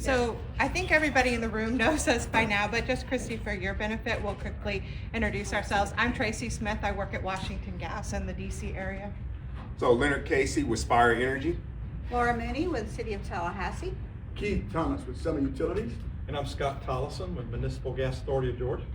So I think everybody in the room knows us by now, but just Christy, for your benefit, we'll quickly introduce ourselves. I'm Tracy Smith. I work at Washington Gas in the DC area. So Leonard Casey with Spire Energy. Laura Mooney with the City of Tallahassee. Keith Thomas with Summit Utilities. And I'm Scott Tollison with Municipal Gas Authority of Georgia.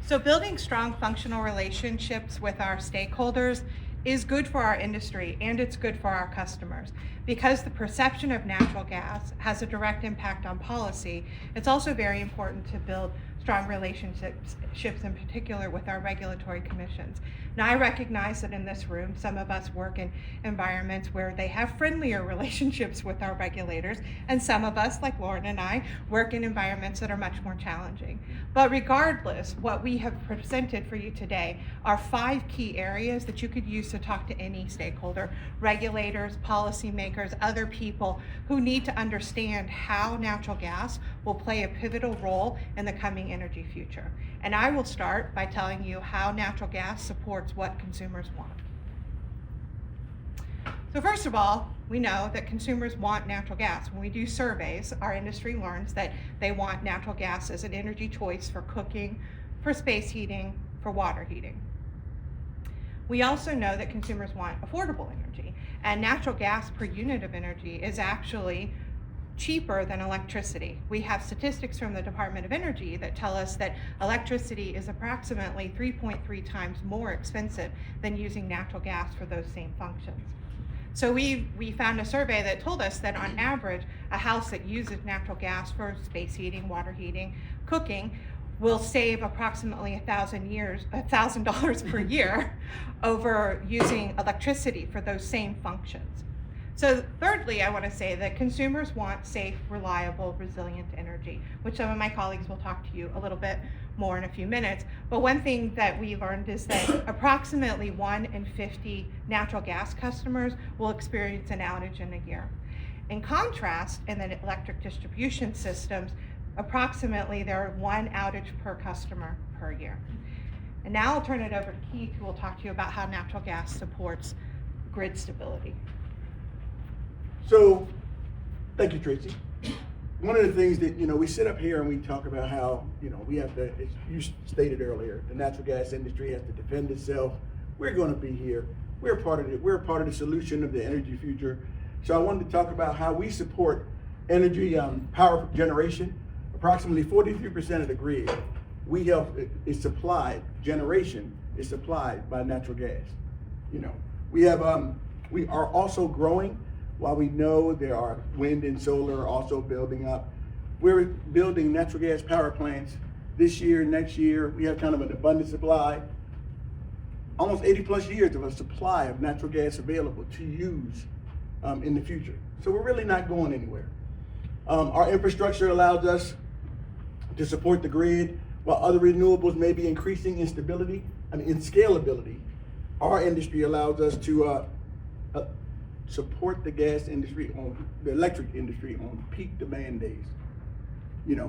So building strong functional relationships with our stakeholders is good for our industry and it's good for our customers. Because the perception of natural gas has a direct impact on policy, it's also very important to build strong relationships in particular with our regulatory commissions. Now I recognize that in this room, some of us work in environments where they have friendlier relationships with our regulators, and some of us, like Lauren and I, work in environments that are much more challenging. But regardless, what we have presented for you today are 5 key areas that you could use to talk to any stakeholder, regulators, policymakers, other people who need to understand how natural gas will play a pivotal role in the coming energy future. And I will start by telling you how natural gas supports what consumers want. So first of all, we know that consumers want natural gas. When we do surveys, our industry learns that they want natural gas as an energy choice for cooking, for space heating, for water heating. We also know that consumers want affordable energy, and natural gas per unit of energy is actually cheaper than electricity. We have statistics from the Department of Energy that tell us that electricity is approximately 3.3 times more expensive than using natural gas for those same functions. So we found a survey that told us that on average, a house that uses natural gas for space heating, water heating, cooking, will save approximately $1,000 per year over using electricity for those same functions. So thirdly, I want to say that consumers want safe, reliable, resilient energy, which some of my colleagues will talk to you a little bit more in a few minutes. But one thing that we learned is that approximately 1 in 50 natural gas customers will experience an outage in a year. In contrast, in the electric distribution systems, approximately there are 1 outage per customer per year. And now I'll turn it over to Keith, who will talk to you about how natural gas supports grid stability. So, thank you, Tracy. One of the things that, we sit up here and we talk about how, we have to, as you stated earlier, the natural gas industry has to defend itself. We're going to be here. We're part of it. We're part of the solution of the energy future. So I wanted to talk about how we support energy power generation. Approximately 43% of the grid we help is supplied, generation is supplied by natural gas. We are also growing. While we know there are wind and solar also building up, we're building natural gas power plants this year, next year. We have kind of an abundant supply, almost 80 plus years of a supply of natural gas available to use in the future. So we're really not going anywhere. Our infrastructure allows us to support the grid, while other renewables may be increasing in scalability. Our industry allows us to support the gas industry the electric industry on peak demand days.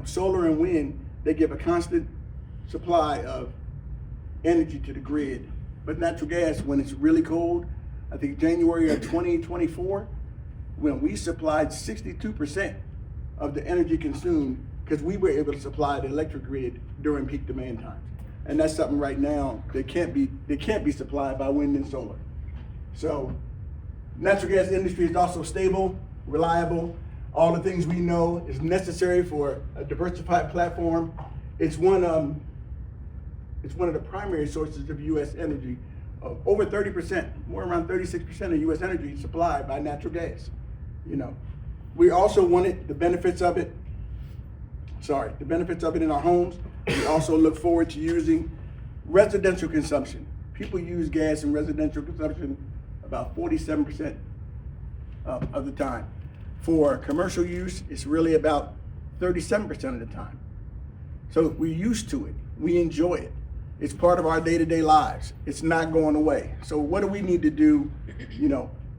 Solar and wind, they give a constant supply of energy to the grid. But natural gas, when it's really cold, I think January of 2024, when we supplied 62% of the energy consumed, because we were able to supply the electric grid during peak demand times. And that's something right now that can't be supplied by wind and solar. So natural gas industry is also stable, reliable. All the things we know is necessary for a diversified platform. It's one of the primary sources of U.S. energy. Over 30%, more around 36% of U.S. energy is supplied by natural gas. We also wanted the benefits of it in our homes. We also look forward to using residential consumption. People use gas in residential consumption about 47% of the time. For commercial use, it's really about 37% of the time. So we're used to it. We enjoy it. It's part of our day-to-day lives. It's not going away. So what do we need to do,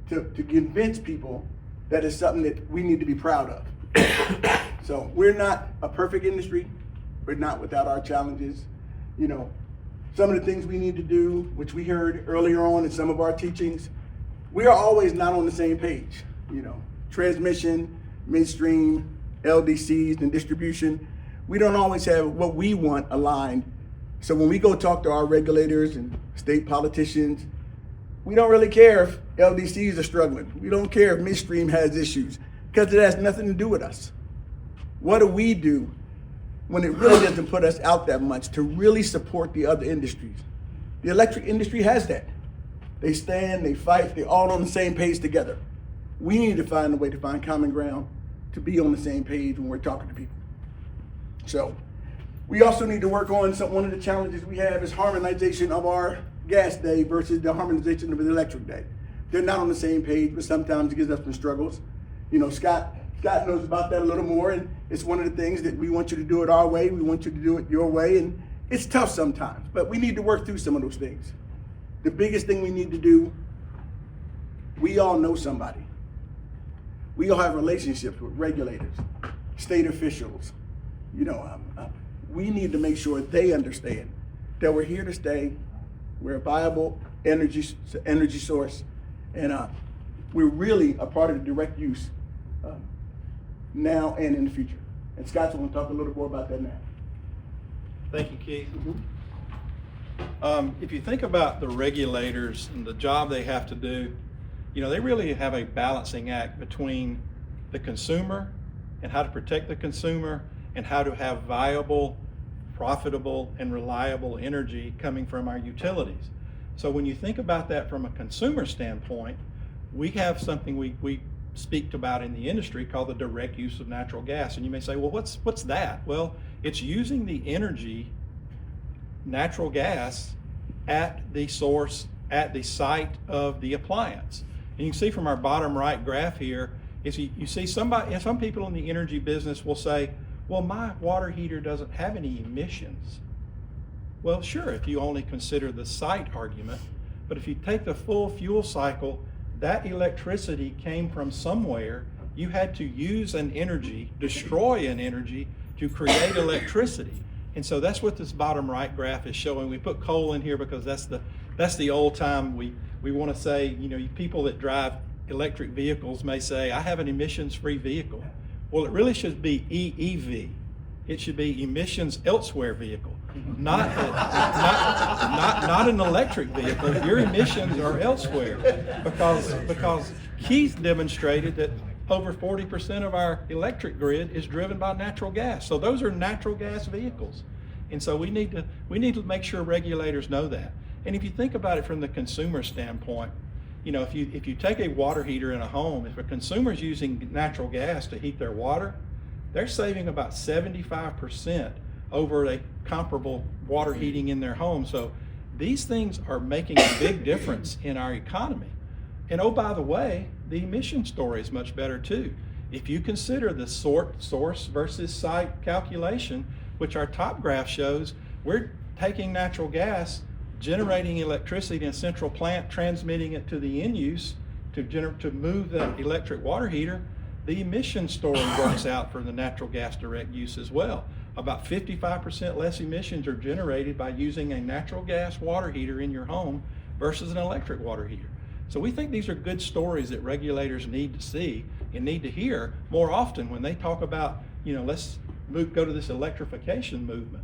to convince people that it's something that we need to be proud of? So we're not a perfect industry. We're not without our challenges. Some of the things we need to do, which we heard earlier on in some of our teachings, we are always not on the same page. transmission, midstream, LDCs, and distribution. We don't always have what we want aligned. So when we go talk to our regulators and state politicians, we don't really care if LDCs are struggling. We don't care if midstream has issues, because it has nothing to do with us. What do we do when it really doesn't put us out that much to really support the other industries? The electric industry has that. They stand, they fight, they're all on the same page together. We need to find a way to find common ground to be on the same page when we're talking to people. So we also need to work on one of the challenges we have is harmonization of our gas day versus the harmonization of the electric day. They're not on the same page, but sometimes it gives us some struggles. Scott knows about that a little more, and it's one of the things that we want you to do it our way, we want you to do it your way, and it's tough sometimes, but we need to work through some of those things. The biggest thing we need to do, we all know somebody. We all have relationships with regulators, state officials. We need to make sure they understand that we're here to stay. We're a viable energy source, and we're really a part of the direct use now and in the future. And Scott's going to talk a little more about that now. Thank you, Keith. If you think about the regulators and the job they have to do, they really have a balancing act between the consumer and how to protect the consumer and how to have viable, profitable, and reliable energy coming from our utilities. So when you think about that from a consumer standpoint, we have something we speak about in the industry called the direct use of natural gas. And you may say, well, what's that? Well, it's using the energy, natural gas, at the source, at the site of the appliance. And you can see from our bottom right graph here, is you see some people in the energy business will say, well, my water heater doesn't have any emissions. Well, sure, if you only consider the site argument, but if you take the full fuel cycle, that electricity came from somewhere. You had to use an energy, destroy an energy to create electricity. And so that's what this bottom right graph is showing. We put coal in here because that's the old time we want to say, people that drive electric vehicles may say, I have an emissions-free vehicle. Well, it really should be EEV. It should be emissions elsewhere vehicle, not an electric vehicle. Your emissions are elsewhere because Keith demonstrated that over 40% of our electric grid is driven by natural gas. So those are natural gas vehicles. And so we need to make sure regulators know that. And if you think about it from the consumer standpoint, if you take a water heater in a home, if a consumer is using natural gas to heat their water, they're saving about 75% over a comparable water heating in their home. So these things are making a big difference in our economy. And oh, by the way, the emission story is much better too. If you consider the source versus site calculation, which our top graph shows, we're taking natural gas, generating electricity in a central plant, transmitting it to the end use to move the electric water heater. The emission story works out for the natural gas direct use as well. About 55% less emissions are generated by using a natural gas water heater in your home versus an electric water heater. So we think these are good stories that regulators need to see and need to hear more often when they talk about, let's go to this electrification movement.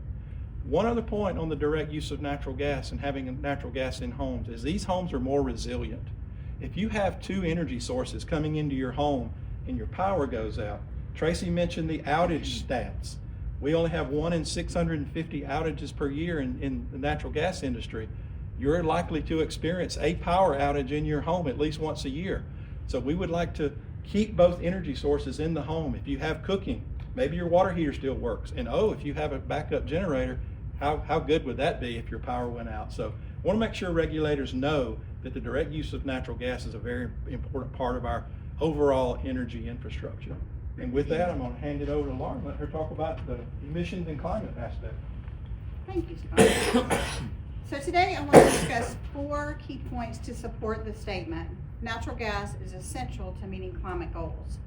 One other point on the direct use of natural gas and having natural gas in homes is these homes are more resilient. If you have two energy sources coming into your home and your power goes out, Tracy mentioned the outage stats. We only have 1 in 650 outages per year in the natural gas industry. You're likely to experience a power outage in your home at least once a year. So we would like to keep both energy sources in the home. If you have cooking, maybe your water heater still works. And if you have a backup generator, how good would that be if your power went out? So I want to make sure regulators know that the direct use of natural gas is a very important part of our overall energy infrastructure. And with that, I'm going to hand it over to Lauren, let her talk about the emissions and climate aspect. Thank you, Scott. So today I want to discuss 4 key points to support the statement. Natural gas is essential to meeting climate goals.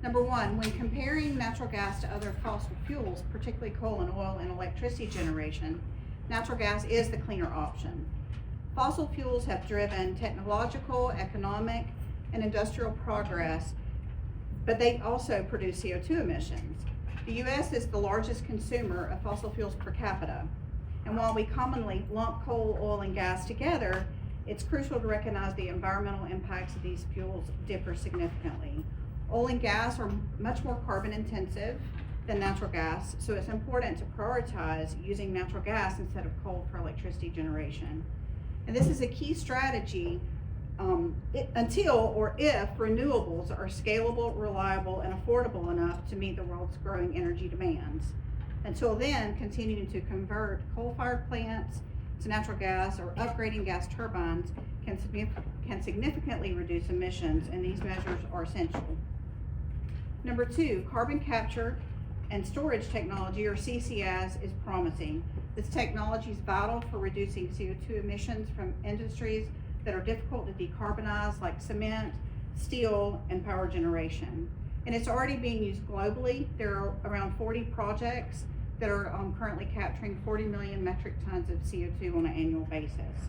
Number 1, when comparing natural gas to other fossil fuels, particularly coal and oil and electricity generation, natural gas is the cleaner option. Fossil fuels have driven technological, economic, and industrial progress but they also produce CO2 emissions. The U.S. is the largest consumer of fossil fuels per capita. And while we commonly lump coal, oil, and gas together, it's crucial to recognize the environmental impacts of these fuels differ significantly. Oil and gas are much more carbon intensive than natural gas, so it's important to prioritize using natural gas instead of coal for electricity generation. And this is a key strategy until or if renewables are scalable, reliable, and affordable enough to meet the world's growing energy demands. Until then, continuing to convert coal-fired plants to natural gas or upgrading gas turbines can significantly reduce emissions, and these measures are essential. Number 2, carbon capture and storage technology, or CCS, is promising. This technology is vital for reducing CO2 emissions from industries that are difficult to decarbonize, like cement, steel, and power generation. And it's already being used globally. There are around 40 projects that are currently capturing 40 million metric tons of CO2 on an annual basis.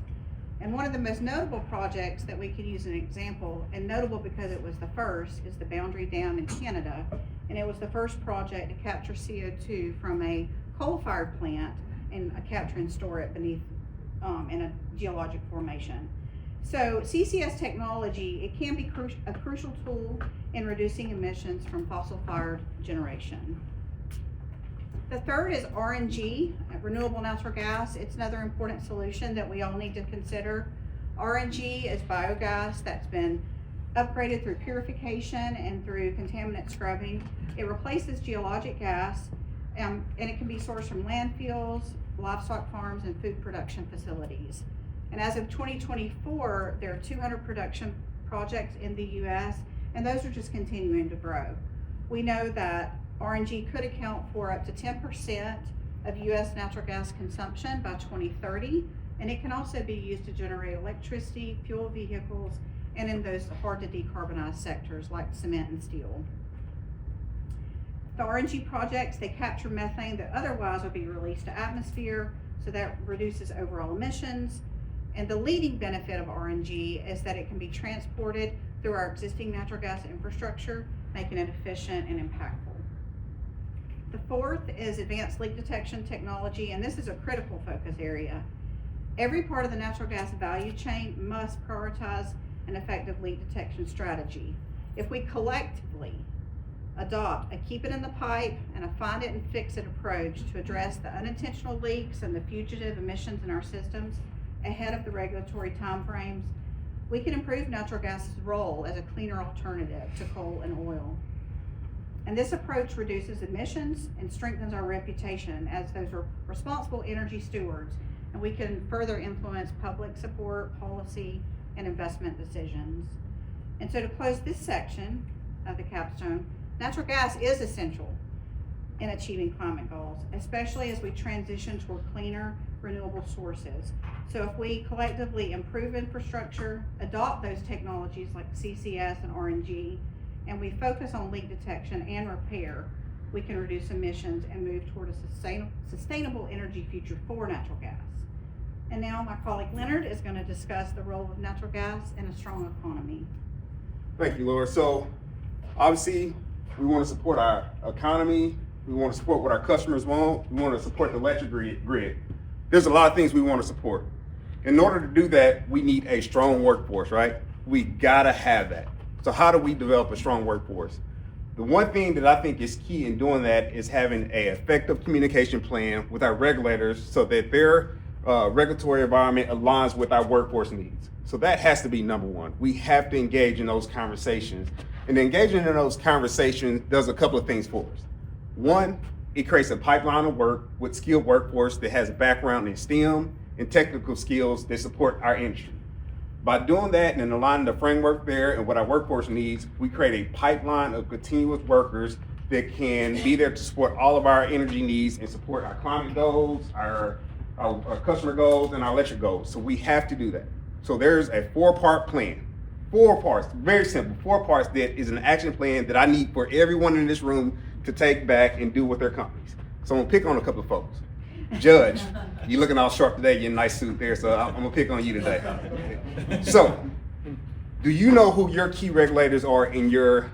And one of the most notable projects that we could use an example, and notable because it was the first, is the Boundary Dam in Canada. And it was the first project to capture CO2 from a coal-fired plant and capture and store it beneath in a geologic formation. So CCS technology, it can be a crucial tool in reducing emissions from fossil-fired generation. The third is RNG, renewable natural gas. It's another important solution that we all need to consider. RNG is biogas that's been upgraded through purification and through contaminant scrubbing. It replaces geologic gas, and it can be sourced from landfills, livestock farms, and food production facilities. And as of 2024, there are 200 production projects in the U.S., and those are just continuing to grow. We know that RNG could account for up to 10% of U.S. natural gas consumption by 2030, and it can also be used to generate electricity, fuel vehicles, and in those hard to decarbonize sectors like cement and steel. The RNG projects, they capture methane that otherwise would be released to atmosphere, so that reduces overall emissions. And the leading benefit of RNG is that it can be transported through our existing natural gas infrastructure, making it efficient and impactful. The fourth is advanced leak detection technology, and this is a critical focus area. Every part of the natural gas value chain must prioritize an effective leak detection strategy. If we collectively adopt a keep it in the pipe and a find it and fix it approach to address the unintentional leaks and the fugitive emissions in our systems ahead of the regulatory timeframes, we can improve natural gas's role as a cleaner alternative to coal and oil. And this approach reduces emissions and strengthens our reputation as those responsible energy stewards, and we can further influence public support, policy, and investment decisions. And so to close this section of the capstone, natural gas is essential in achieving climate goals, especially as we transition toward cleaner, renewable sources. So if we collectively improve infrastructure, adopt those technologies like CCS and RNG, and we focus on leak detection and repair, we can reduce emissions and move toward a sustainable energy future for natural gas. And now my colleague Leonard is going to discuss the role of natural gas in a strong economy. Thank you, Laura. So obviously we want to support our economy. We want to support what our customers want. We want to support the electric grid. There's a lot of things we want to support. In order to do that, we need a strong workforce, right? We gotta have that. So how do we develop a strong workforce? The one thing that I think is key in doing that is having an effective communication plan with our regulators so that their regulatory environment aligns with our workforce needs. So that has to be number one. We have to engage in those conversations. And engaging in those conversations does a couple of things for us. One, it creates a pipeline of work with skilled workforce that has a background in STEM and technical skills that support our industry. By doing that and aligning the framework there and what our workforce needs, we create a pipeline of continuous workers that can be there to support all of our energy needs and support our climate goals, our customer goals, and our electric goals. So we have to do that. So there's a 4-part plan. 4 parts, very simple, 4 parts that is an action plan that I need for everyone in this room to take back and do with their companies. So I'm gonna pick on a couple of folks. Judge, you're looking all sharp today, you're in a nice suit there, so I'm gonna pick on you today. So, Do you know who your key regulators are in your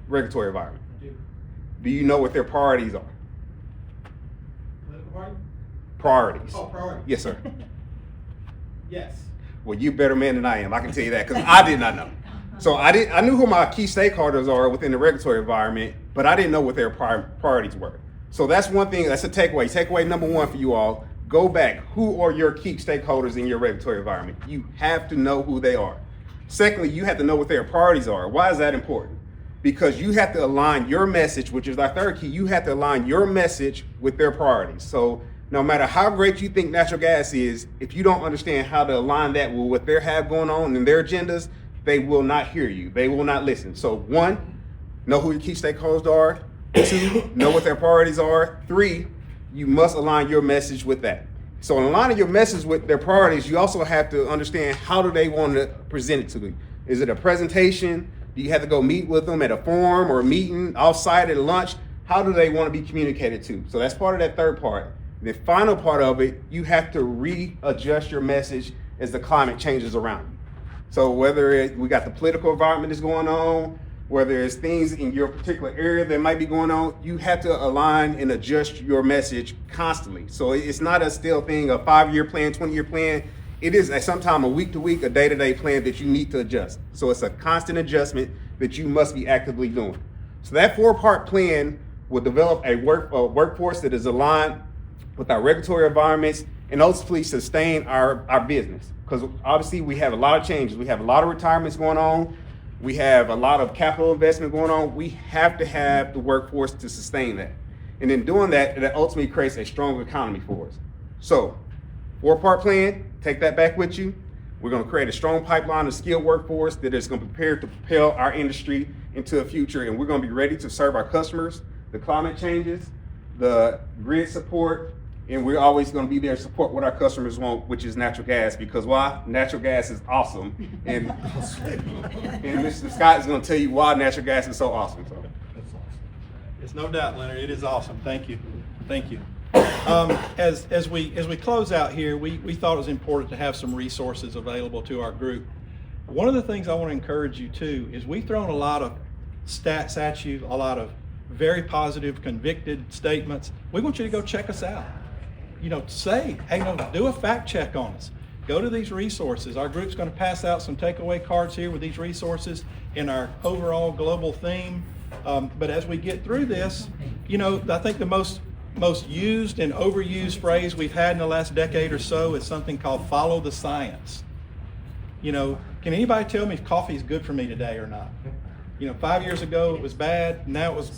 regulatory environment? Do you know what their priorities are? Political party? Priorities. Oh, priority. Yes, sir. Yes. Well, you're a better man than I am. I can tell you that because I did not know. So I knew who my key stakeholders are within the regulatory environment, but I didn't know what their priorities were. So that's one thing. That's a takeaway. Takeaway number one for you all: go back. Who are your key stakeholders in your regulatory environment? You have to know who they are. Secondly, you have to know what their priorities are. Why is that important? Because you have to align your message, which is our third key. You have to align your message with their priorities. So no matter how great you think natural gas is, if you don't understand how to align that with what they have going on in their agendas, they will not hear you. They will not listen. So 1, know who your key stakeholders are. 2, know what their priorities are. 3, you must align your message with that. So in aligning your message with their priorities, you also have to understand how do they want to present it to you. Is it a presentation? Do you have to go meet with them at a forum or a meeting, off-site at a lunch? How do they want to be communicated to? So that's part of that third part. The final part of it, you have to readjust your message as the climate changes around you. So whether we got the political environment that's going on, whether there's things in your particular area that might be going on, you have to align and adjust your message constantly. So it's not a still thing, a 5-year plan, 20-year plan. It is sometimes a week-to-week, a day-to-day plan that you need to adjust. So it's a constant adjustment that you must be actively doing. So that 4-part plan will develop a workforce that is aligned with our regulatory environments and ultimately sustain our business. Because obviously we have a lot of changes. We have a lot of retirements going on. We have a lot of capital investment going on. We have to have the workforce to sustain that. And in doing that, it ultimately creates a strong economy for us. So 4-part plan, take that back with you. We're going to create a strong pipeline of skilled workforce that is going to prepare to propel our industry into the future. And we're going to be ready to serve our customers, the climate changes, the grid support, and we're always going to be there to support what our customers want, which is natural gas. Because why? Natural gas is awesome. And Mr. Scott is going to tell you why natural gas is so awesome. So. It's no doubt, Leonard. It is awesome. Thank you. Thank you. As we close out here, we thought it was important to have some resources available to our group. One of the things I want to encourage you to is we've thrown a lot of stats at you, a lot of very positive, convicted statements. We want you to go check us out. Say, hey, do a fact check on us. Go to these resources. Our group's going to pass out some takeaway cards here with these resources in our overall global theme. But as we get through this, I think the most used and overused phrase we've had in the last decade or so is something called follow the science. Can anybody tell me if coffee is good for me today or not? 5 years ago it was bad, now it was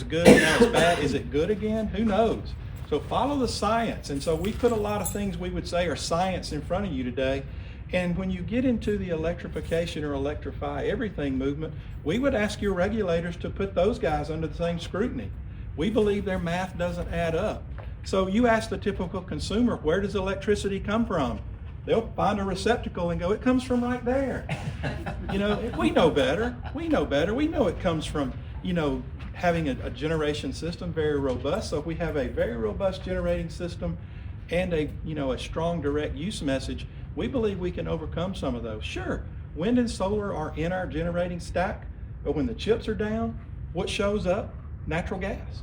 good, now it's bad. Is it good again? Who knows? So follow the science. And so we put a lot of things we would say are science in front of you today. And when you get into the electrification or electrify everything movement, we would ask your regulators to put those guys under the same scrutiny. We believe their math doesn't add up. So you ask the typical consumer, where does electricity come from? They'll find a receptacle and go, it comes from right there. We know better. We know it comes from, having a generation system, very robust. So if we have a very robust generating system and a strong direct use message, we believe we can overcome some of those. Sure, wind and solar are in our generating stack, but when the chips are down, what shows up? Natural gas.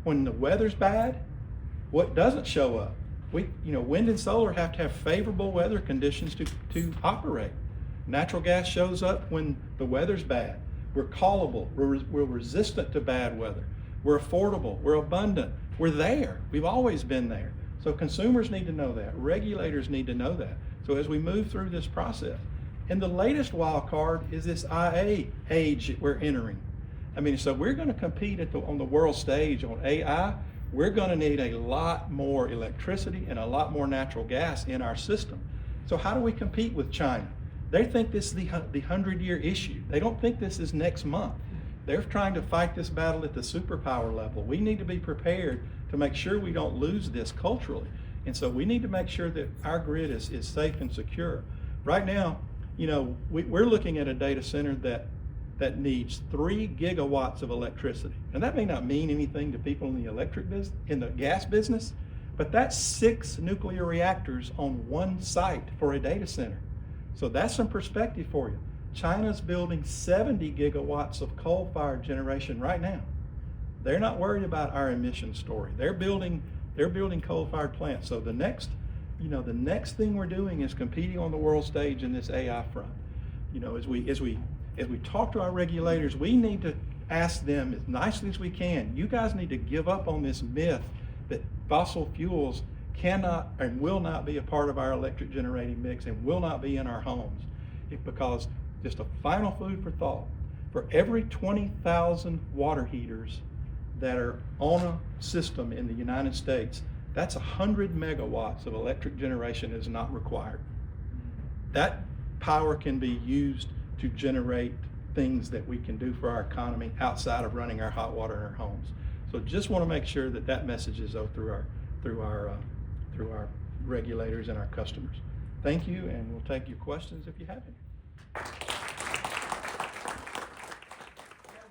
When the weather's bad, what doesn't show up? Wind and solar have to have favorable weather conditions to operate. Natural gas shows up when the weather's bad. We're callable, we're resistant to bad weather, we're affordable, we're abundant, we're there. We've always been there. So consumers need to know that, regulators need to know that. So as we move through this process, and the latest wild card is this IA age that we're entering. So we're going to compete on the world stage on AI. We're going to need a lot more electricity and a lot more natural gas in our system. So how do we compete with China? They think this is the 100-year issue. They don't think this is next month. They're trying to fight this battle at the superpower level. We need to be prepared to make sure we don't lose this culturally. And so we need to make sure that our grid is safe and secure. Right now, we're looking at a data center that needs 3 gigawatts of electricity. And that may not mean anything to people in the electric business, in the gas business, but that's 6 nuclear reactors on one site for a data center. So that's some perspective for you. China's building 70 gigawatts of coal-fired generation right now. They're not worried about our emission story. They're building coal-fired plants. So the next thing we're doing is competing on the world stage in this AI front. You know, as we talk to our regulators, we need to ask them as nicely as we can, you guys need to give up on this myth that fossil fuels cannot and will not be a part of our electric generating mix and will not be in our homes. Because, just a final food for thought, for every 20,000 water heaters that are on a system in the United States, that's 100 megawatts of electric generation is not required. That power can be used to generate things that we can do for our economy outside of running our hot water in our homes. So just want to make sure that that message is out through our regulators and our customers. Thank you, and we'll take your questions if you have any.